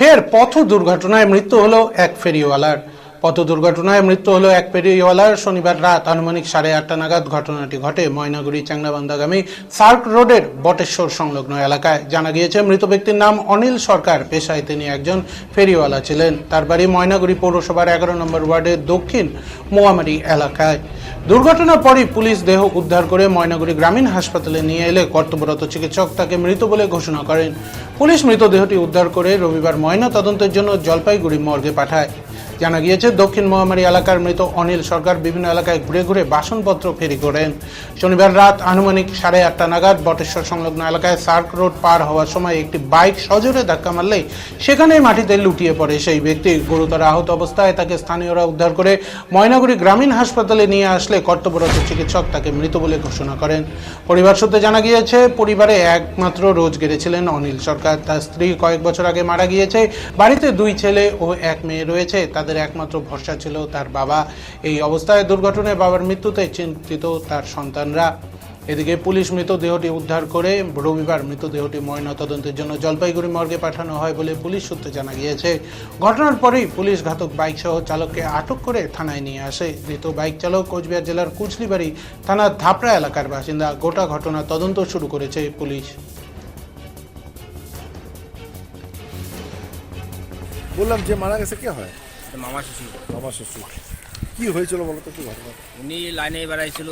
ফের পথ দুর্ঘটনায় মৃত্যু হলো এক ফেরিওয়ালার। পথ দুর্ঘটনায় মৃত্যু হলো এক ফেরিওয়ালার। শনিবার রাত আনুমানিক 8:30 নাগাদ ঘটনাটি ঘটে ময়নাগুড়ি চ্যাংড়াবান্ধাগামী সার্ক রোডের বটেশ্বর সংলগ্ন এলাকায়। জানা গিয়েছে মৃত ব্যক্তির নাম অনিল সরকার। পেশায় তিনি একজন ফেরিওয়ালা ছিলেন। তার বাড়ি ময়নাগুড়ি পৌরসভার 11 নম্বর ওয়ার্ডের দক্ষিণ মোয়ামারি এলাকায়। দুর্ঘটনার পরই পুলিশ দেহ উদ্ধার করে ময়নাগুড়ি গ্রামীণ হাসপাতালে নিয়ে এলে কর্তব্যরত চিকিৎসক তাকে মৃত বলে ঘোষণা করেন। পুলিশ মৃতদেহটি উদ্ধার করে রবিবার ময়না তদন্তের জন্য জলপাইগুড়ি মর্গে পাঠায়। জানা গিয়েছে দক্ষিণ মহামারী এলাকার মৃত অনিল সরকার বিভিন্ন এলাকায় ঘুরে ঘুরে বাসনপত্র ফেরি করেন। শনিবার রাত আনুমানিক 8:30 নাগাদ বটেশ্বর সংলগ্ন এলাকায় সার্ক রোড পার হওয়ার সময় একটি বাইক সজোরে ধাক্কা মারলে সেখানেই মাটিতে লুটিয়ে পড়ে সেই ব্যক্তি। গুরুতর আহত অবস্থায় তাকে স্থানীয়রা উদ্ধার করে ময়নাগুড়ি গ্রামীণ হাসপাতালে নিয়ে আসলে কর্তব্যরত চিকিৎসক তাকে মৃত বলে ঘোষণা করেন। পরিবার সূত্রে জানা গিয়েছে পরিবারে একমাত্র রোজগেরে ছিলেন অনিল সরকার। তার স্ত্রী কয়েক বছর আগে মারা গিয়েছে। বাড়িতে 2 ছেলে ও 1 মেয়ে রয়েছে। তাদের একমাত্র ভরসা ছিল তার বাবা। এই অবস্থায় দুর্ঘটনায় বাবার মৃত্যুতে চিন্তিত তার সন্তানরা। এদিকে পুলিশ মৃতদেহটি উদ্ধার করে রবিবার মৃতদেহটি ময়নাতদন্তের জন্য জলপাইগুড়ি মর্গে পাঠানো হয় বলে পুলিশ সূত্রে জানা গিয়েছে। ঘটনার পরেই পুলিশ ঘাতক বাইক সহ চালককে আটক করে থানায় নিয়ে আসে। ধৃত বাইক চালক কোচবিহার জেলার কুচলিবাড়ি থানার ধাপড়া এলাকার বাসিন্দা। গোটা ঘটনা তদন্ত শুরু করেছে পুলিশ। বললাম যে মারা গেছে কে হয়? মামা শ্বশুর। মামা শ্বশুর। কি হয়েছিল বলো তো, কি ঘটনা? উনি লাইনে বেড়াইছিল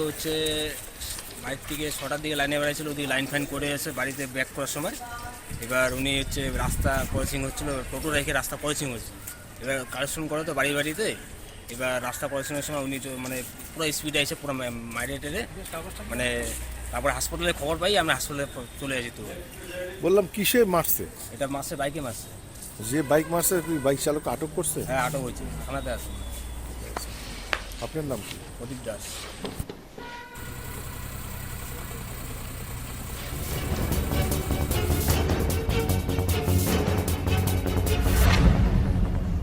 বাইক থেকে 6টার দিকে লাইনে বেড়াইছিল। ওদিকে লাইন ফাইন করে এসে বাড়িতে ব্যাক করার সময় এবার উনি রাস্তা ক্রসিং হচ্ছিলো, টোটো রেখে রাস্তা ক্রসিং হচ্ছে। এবার কালেকশন করে তো বাড়িতে এবার রাস্তা ক্রসিংয়ের সময় উনি মানে পুরো স্পিডে এসে পুরো মাইরে টেরে তারপরে হাসপাতালে খবর পাই আমরা হাসপাতালে চলে আসি। তো বললাম কিসে মারছে? এটা মারছে, বাইকে মারছে। যে বাইক মারছে তুই বাইক চালক আটক করছে? হ্যাঁ, আটক হয়েছে, থানাতে আছে। আপনার নাম কি? প্রদীপ দাস।